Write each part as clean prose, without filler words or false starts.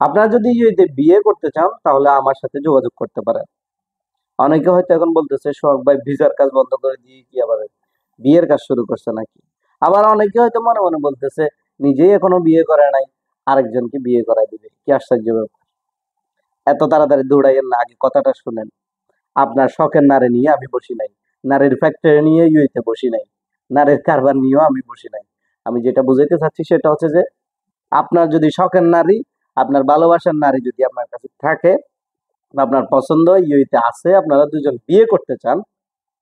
আপনারা যদি ইউএইতে বিয়ে করতে চান তাহলে আমার সাথে যোগাযোগ করতে পারেন। অনেকে হয়তো এখন বলতেছে সোহাগ ভাই ভিসার কাজ বন্ধ করে দিয়ে কি আবার বিয়ের কাজ শুরু করছে নাকি। আবার অনেকে হয়তো মনে মনে বলতেছে নিজেই এখনো বিয়ে করে নাই, আরেকজনকে বিয়ে করাই দিবে, কি আশ্চর্য ব্যাপার। এত তাড়াতাড়ি দৌড়াইয়েন না, আগে কথাটা শুনেন। আপনার শখের নারী নিয়ে আমি বসি নাই, নারীর ফ্যাক্টরি নিয়ে ইউএইতে বসি নাই, নারীর কারবার নিয়েও আমি বসি নাই। আমি যেটা বুঝাইতে চাচ্ছি সেটা হচ্ছে যে আপনার যদি শখের নারী, আপনার ভালোবাসার নারী যদি আপনার কাছে থাকে বা আপনার পছন্দ ইউএইতে আছে, আপনারা দুজন বিয়ে করতে চান,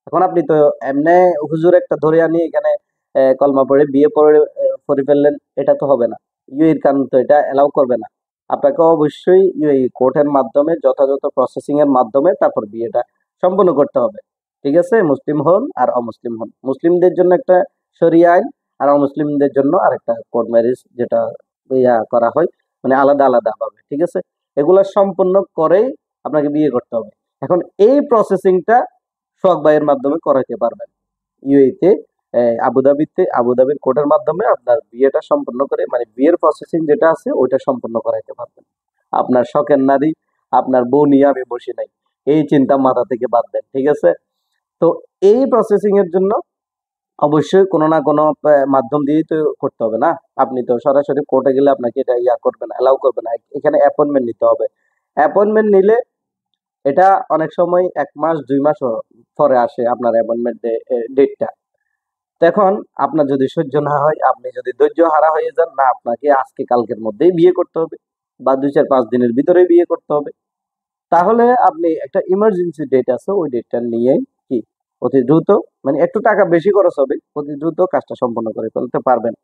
এখন আপনি তো এমনি হুজুর একটা ধরে আনি এখানে কলমা পড়ে বিয়ে পড়ে করে ফেললেন, এটা তো হবে না। ইউএইর কানুন তো এটা এলাও করবে না। আপনাকে অবশ্যই ইউএই কোর্টের মাধ্যমে যথাযথ প্রসেসিং এর মাধ্যমে তারপর বিয়েটা সম্পন্ন করতে হবে। ঠিক আছে, মুসলিম হন আর অমুসলিম হন, মুসলিমদের জন্য একটা শরিয়া আইন আর অমুসলিমদের জন্য আরেকটা কোর্ট ম্যারেজ যেটা করা হয়, মানে আলাদা আলাদা ভাবে। ঠিক আছে, এগুলা সম্পূর্ণ করেই আপনাকে বিয়ে করতে হবে। এখন এই প্রসেসিংটা সোহাগ ভাইয়ের মাধ্যমে করাইতে পারবেন ইউএইতে, আবুধাবির কোর্টের মাধ্যমে আপনার বিয়েটা সম্পন্ন করে, মানে বিয়ের প্রসেসিং যেটা আছে ওইটা সম্পন্ন করাইতে পারবেন। আপনার শখের নারী, আপনার বউ নিয়ে আমি বসি নাই, এই চিন্তা মাথা থেকে বাদ দেন। ঠিক আছে, তো এই প্রসেসিং এর জন্য অবশ্যই কোনো না কোনো মাধ্যম দিয়েই তো করতে হবে না। আপনি তো সরাসরি কোর্টে গেলে আপনাকে এটা করবে না, এলাও করবে না। এখানে অ্যাপয়েন্টমেন্ট নিতে হবে। অ্যাপয়েন্টমেন্ট নিলে এটা অনেক সময় ১ মাস ২ মাস পরে আসে আপনার অ্যাপয়েন্টমেন্ট ডেটটা। তো এখন আপনার যদি সহ্য না হয়, আপনি যদি ধৈর্য হারা হয়ে যান, না আপনাকে আজকে কালকের মধ্যেই বিয়ে করতে হবে বা ২ ৪ ৫ দিনের ভিতরেই বিয়ে করতে হবে, তাহলে আপনি একটা ইমার্জেন্সি ডেট আছে, ওই ডেটটা নিয়েই কি অতি দ্রুত, মানে একটু টাকা বেশি খরচ হবে, অতি দ্রুত কাজটা সম্পন্ন করে ফেলতে পারবেন।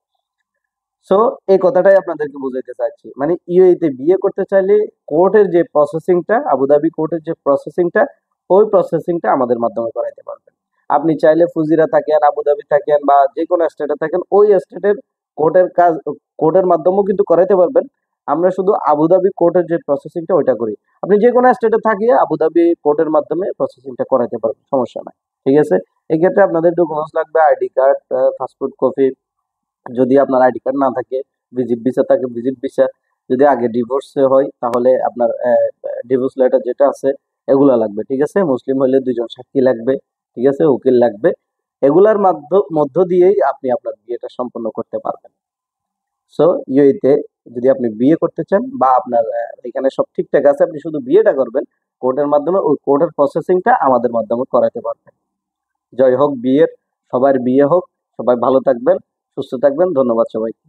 সো এই কথাটাই আপনাদেরকে বুঝাইতে চাচ্ছি, মানে ইউএইতে বিয়ে করতে চাইলে কোর্টের যে প্রসেসিংটা, আবুধাবি কোর্টের যে প্রসেসিংটা, ওই প্রসেসিংটা আমাদের মাধ্যমে করাইতে পারবেন। আপনি চাইলে ফুজিরা থাকেন, আবুধাবি থাকেন বা যে কোনো স্টেটে থাকেন, ওই স্টেটের কোর্টের কাজ কোর্টের মাধ্যমেও কিন্তু করাইতে পারবেন। আমরা শুধু আবুধাবি কোর্টের যে প্রসেসিংটা ওইটা করি। আপনি যে কোনো স্টেটে থাকিয়ে আবুধাবি কোর্টের মাধ্যমে প্রসেসিংটা করাইতে পারবেন, সমস্যা নাই। ঠিক আছে, এক্ষেত্রে আপনাদের ডকুমেন্টস লাগবে আইডি কার্ড, পাসপোর্ট কপি, যদি আপনার আইডি কার্ড না থাকে, ভিজিট ভিসা থাকে ভিজিট ভিসা, যদি আগে ডিভোর্স হয় তাহলে আপনার ডিভোর্স লেটার যেটা আছে এগুলা লাগবে। ঠিক আছে, মুসলিম হলে ২ জন সাক্ষী লাগবে। ঠিক আছে, উকিল লাগবে। এগুলার মধ্য দিয়েই আপনি আপনার বিয়েটা সম্পন্ন করতে পারবেন। সো ইউএইতে যদি আপনি বিয়ে করতে চান বা আপনার এখানে সব ঠিকঠাক আছে, আপনি শুধু বিয়েটা করবেন কোর্টের মাধ্যমে, ওই কোর্টের প্রসেসিংটা আমাদের মাধ্যমে করাতে পারবেন। জয় হোক বিয়ের, সবার বিয়ে হোক, সবাই ভালো থাকবেন, সুস্থ থাকবেন। ধন্যবাদ সবাইকে।